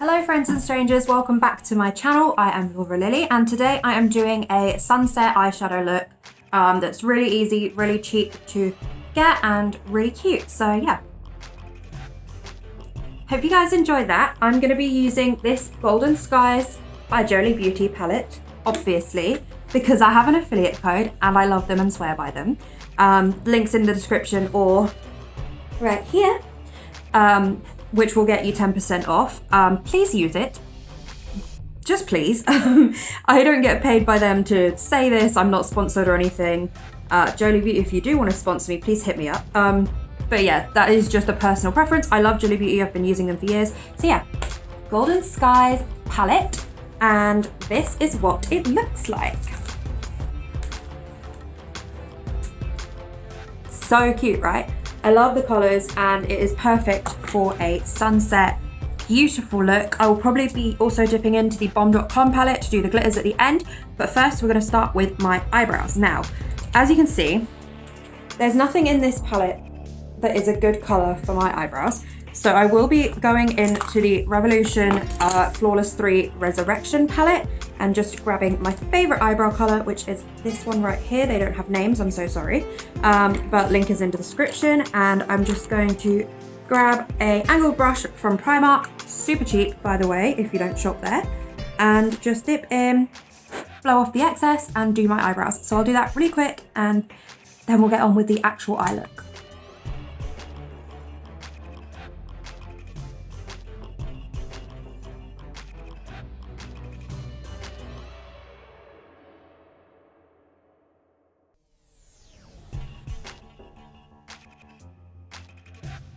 Hello friends and strangers, welcome back to my channel. I am Laura Lily and today I am doing a sunset eyeshadow look that's really easy, really cheap to get and really cute. So yeah. Hope you guys enjoyed that. I'm going to be using this Golden Skies by Jolie Beauty palette, obviously, because I have an affiliate code and I love them and swear by them. Links in the description or right here. Which will get you 10% off. Please use it. Just please. I don't get paid by them to say this. I'm not sponsored or anything. Jolie Beauty, if you do want to sponsor me, please hit me up. But yeah, that is just a personal preference. I love Jolie Beauty. I've been using them for years. So yeah, Golden Skies palette. And this is what it looks like. So cute, right? I love the colours and it is perfect for a sunset, beautiful look. I will probably be also dipping into the Bomb.com palette to do the glitters at the end, but first we're going to start with my eyebrows. Now, as you can see, there's nothing in this palette that is a good colour for my eyebrows, so I will be going into the Revolution Flawless 3 Resurrection palette and just grabbing my favourite eyebrow colour, which is this one right here. They don't have names, I'm so sorry, but link is in the description. And I'm just going to grab a angled brush from Primark, super cheap by the way if you don't shop there, and just dip in, blow off the excess and do my eyebrows. So I'll do that really quick and then we'll get on with the actual eye look.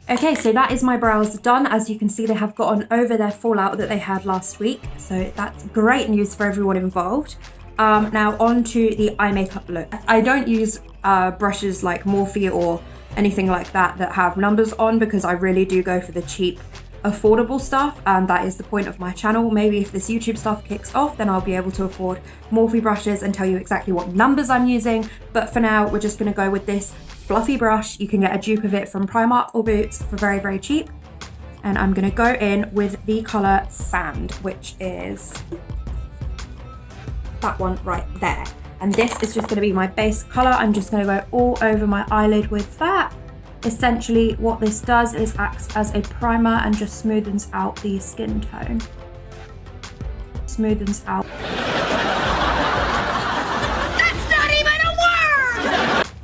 Okay, so that is my brows done. As you can see, they have gotten over their fallout that they had last week. So that's great news for everyone involved. Now on to the eye makeup look. I don't use brushes like Morphe or anything like that that have numbers on because I really do go for the cheap, affordable stuff. And that is the point of my channel. Maybe if this YouTube stuff kicks off, then I'll be able to afford Morphe brushes and tell you exactly what numbers I'm using. But for now, we're just gonna go with this fluffy brush. You can get a dupe of it from Primark or Boots for very, very cheap. And I'm gonna go in with the color Sand, which is that one right there. And this is just gonna be my base color. I'm just gonna go all over my eyelid with that. Essentially what this does is acts as a primer and just smoothens out the skin tone. Smoothens out.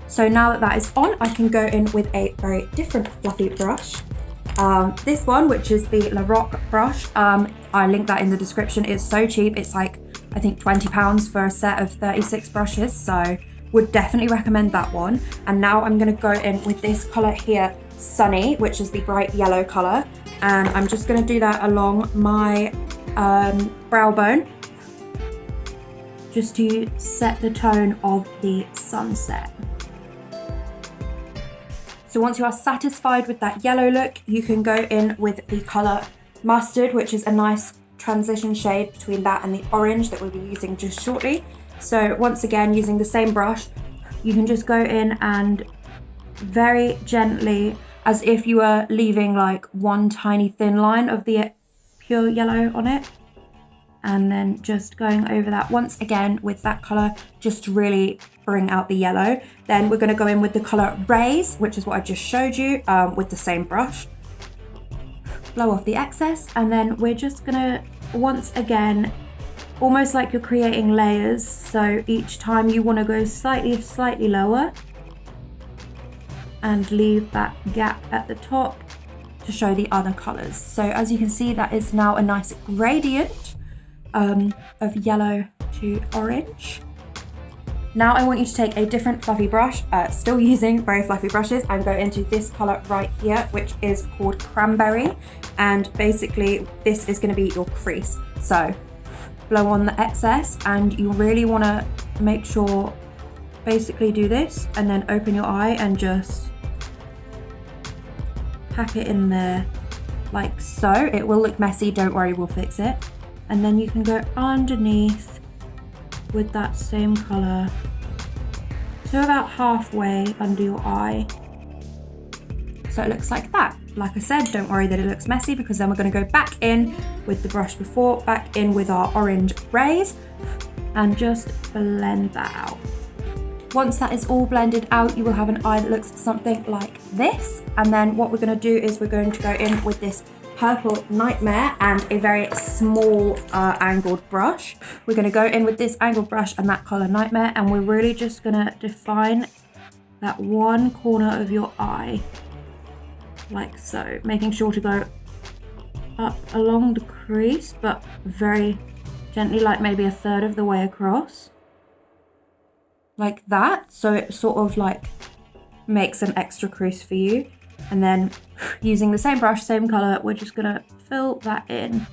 So now that that is on, I can go in with a very different fluffy brush. This one, which is the La Roque brush, I link that in the description. It's so cheap. It's like, I think £20 for a set of 36 brushes. So would definitely recommend that one. And now I'm gonna go in with this color here, Sunny, which is the bright yellow color. And I'm just gonna do that along my brow bone, just to set the tone of the sunset. So once you are satisfied with that yellow look, you can go in with the color Mustard, which is a nice transition shade between that and the orange that we'll be using just shortly. So once again, using the same brush, you can just go in and very gently, as if you were leaving like one tiny thin line of the pure yellow on it. And then just going over that once again with that color, just to really bring out the yellow. Then we're gonna go in with the color Raise, which is what I just showed you, with the same brush. Blow off the excess, and then we're just gonna, once again, almost like you're creating layers. So each time you wanna go slightly lower and leave that gap at the top to show the other colors. So as you can see, that is now a nice gradient of yellow to orange. Now I want you to take a different fluffy brush, still using very fluffy brushes, and go into this color right here, which is called Cranberry. And basically this is gonna be your crease. So blow on the excess and you really wanna make sure, basically do this and then open your eye and just pack it in there like so. It will look messy, don't worry, we'll fix it. And then you can go underneath with that same color to about halfway under your eye. So it looks like that. like I said, don't worry that it looks messy, because then we're going to go back in with the brush before, back in with our orange rays, and just blend that out. Once that is all blended out, you will have an eye that looks something like this. And then what we're going to do is we're going to go in with this purple Nightmare and a very small angled brush. We're going to go in with this angled brush and that color Nightmare, and we're really just going to define that one corner of your eye, like so, making sure to go up along the crease, but very gently, like maybe a third of the way across, like that, so it sort of like makes an extra crease for you. And then using the same brush, same color, we're just gonna fill that in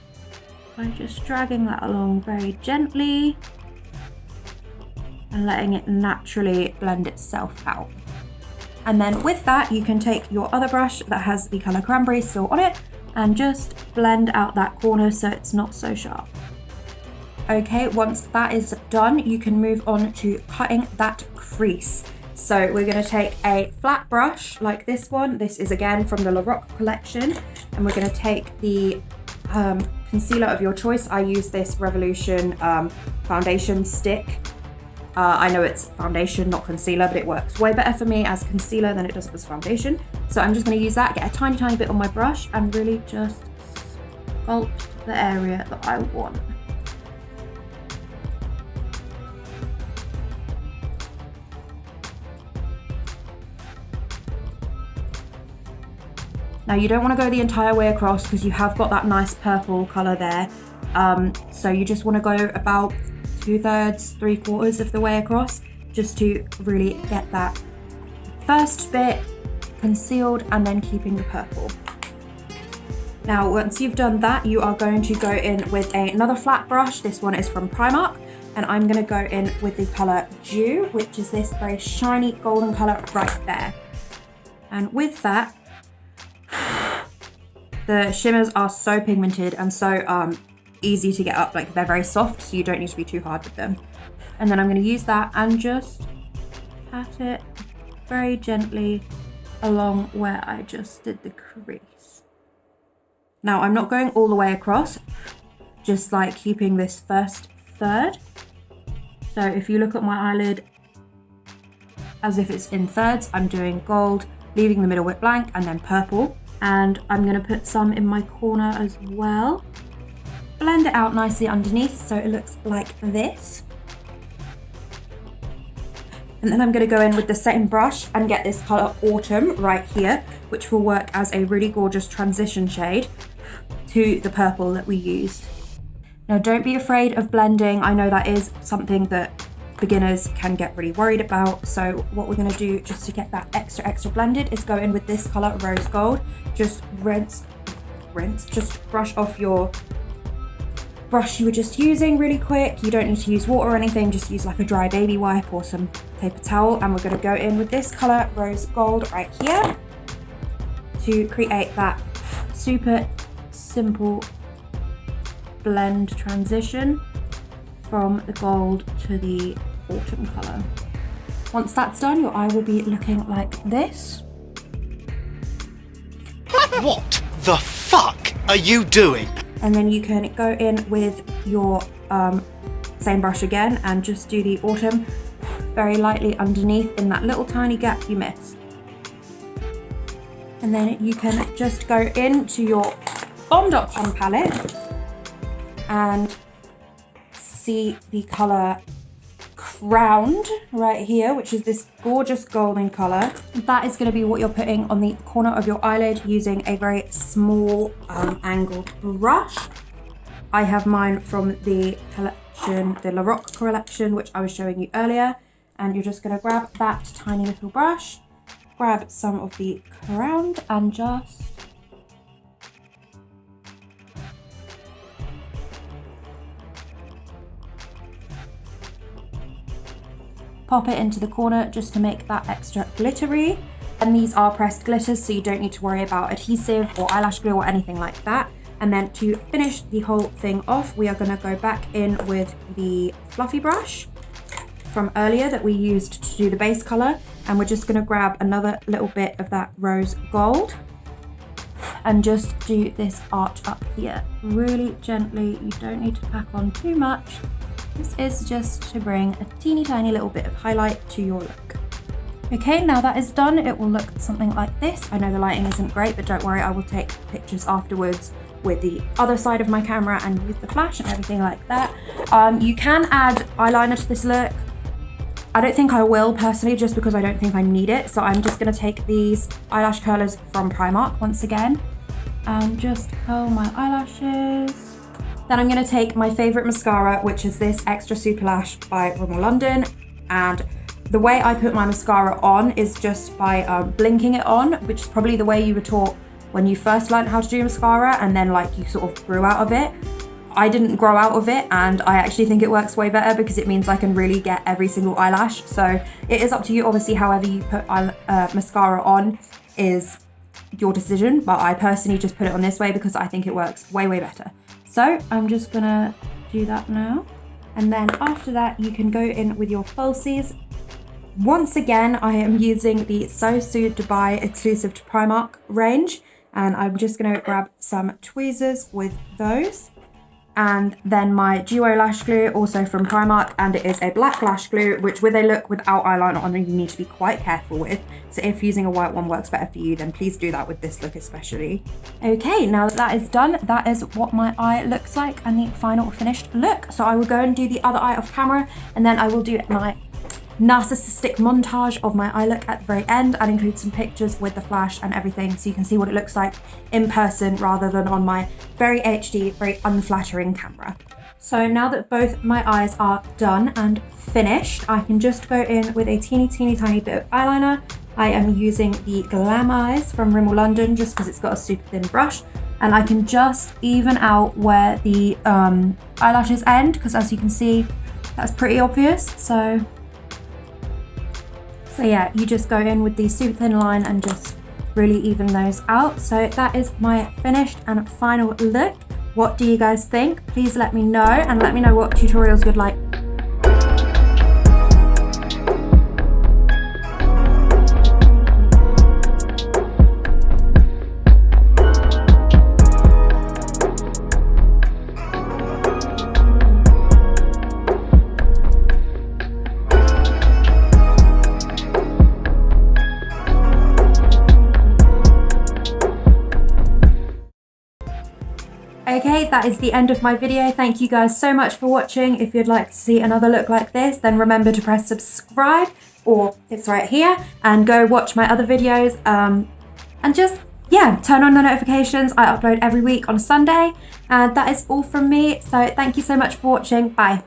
by just dragging that along very gently and letting it naturally blend itself out. And then with that, you can take your other brush that has the color Cranberry still on it and just blend out that corner so it's not so sharp. Okay, once that is done, you can move on to cutting that crease. So we're going to take a flat brush like this one. This is again from the La Roche collection. And we're going to take the concealer of your choice. I use this Revolution foundation stick. I know it's foundation, not concealer, but it works way better for me as concealer than it does as foundation. So I'm just going to use that, get a tiny, tiny bit on my brush and really just sculpt the area that I want. Now you don't want to go the entire way across because you have got that nice purple colour there. So you just want to go about 2/3, 3/4 of the way across, just to really get that first bit concealed and then keeping the purple. Now once you've done that, you are going to go in with another flat brush. This one is from Primark, and I'm going to go in with the colour Dew, which is this very shiny golden colour right there. And with that, the shimmers are so pigmented and so easy to get up, like they're very soft, so you don't need to be too hard with them. And then I'm going to use that and just pat it very gently along where I just did the crease. Now I'm not going all the way across, just like keeping this first third. So if you look at my eyelid as if it's in thirds, I'm doing gold, leaving the middle bit blank, and then purple. And I'm going to put some in my corner as well. Blend it out nicely underneath so it looks like this. And then I'm going to go in with the same brush and get this colour Autumn right here, which will work as a really gorgeous transition shade to the purple that we used. Now don't be afraid of blending. I know that is something that beginners can get really worried about. So what we're going to do just to get that extra blended is go in with this colour Rose Gold. Just rinse, just brush off your brush you were just using really quick. You don't need to use water or anything, just use like a dry baby wipe or some paper towel. And we're going to go in with this colour Rose Gold right here to create that super simple blend transition from the gold to the autumn colour. Once that's done, your eye will be looking like this. What the fuck are you doing? And then you can go in with your same brush again and just do the autumn very lightly underneath in that little tiny gap you missed. And then you can just go into your Bomb.com palette and see the colour Crowned right here, which is this gorgeous golden colour. That is going to be what you're putting on the corner of your eyelid using a very small angled brush. I have mine from the collection, the La Roche collection, which I was showing you earlier. And you're just going to grab that tiny little brush, grab some of the Crowned and just pop it into the corner just to make that extra glittery. And these are pressed glitters, so you don't need to worry about adhesive or eyelash glue or anything like that. And then to finish the whole thing off, we are going to go back in with the fluffy brush from earlier that we used to do the base color. And we're just going to grab another little bit of that rose gold and just do this arch up here. Really gently, you don't need to pack on too much. This is just to bring a teeny tiny little bit of highlight to your look. Okay, now that is done, it will look something like this. I know the lighting isn't great, but don't worry, I will take pictures afterwards with the other side of my camera and use the flash and everything like that. You can add eyeliner to this look. I don't think I will personally, just because I don't think I need it. So I'm just gonna take these eyelash curlers from Primark once again and just curl my eyelashes. Then I'm gonna take my favorite mascara, which is this Extra Super Lash by Rimmel London. And the way I put my mascara on is just by blinking it on, which is probably the way you were taught when you first learned how to do mascara, and then like you sort of grew out of it. I didn't grow out of it, and I actually think it works way better because it means I can really get every single eyelash. So it is up to you, obviously, however you put mascara on is your decision, but I personally just put it on this way because I think it works way, way better. So I'm just gonna do that now. And then after that, you can go in with your falsies. Once again, I am using the SOSU Dubai exclusive to Primark range, and I'm just going to grab some tweezers with those. And then my Duo lash glue, also from Primark, and it is a black lash glue, which with a look without eyeliner on, you need to be quite careful with. So if using a white one works better for you, then please do that with this look especially. Okay, now that is done, that is what my eye looks like and the final finished look. So I will go and do the other eye off camera, and then I will do my narcissistic montage of my eye look at the very end and include some pictures with the flash and everything so you can see what it looks like in person rather than on my very HD, very unflattering camera. So now that both my eyes are done and finished, I can just go in with a teeny tiny bit of eyeliner. I am using the Glam Eyes from Rimmel London just because it's got a super thin brush, and I can just even out where the eyelashes end, because as you can see, that's pretty obvious. So yeah, you just go in with the super thin line and just really even those out. So that is my finished and final look. What do you guys think? Please let me know, and let me know what tutorials you'd like. Okay, that is the end of my video. Thank you guys so much for watching. If you'd like to see another look like this, then remember to press subscribe, or it's right here, and go watch my other videos. And just, yeah, turn on the notifications. I upload every week on a Sunday, and that is all from me. So thank you so much for watching. Bye.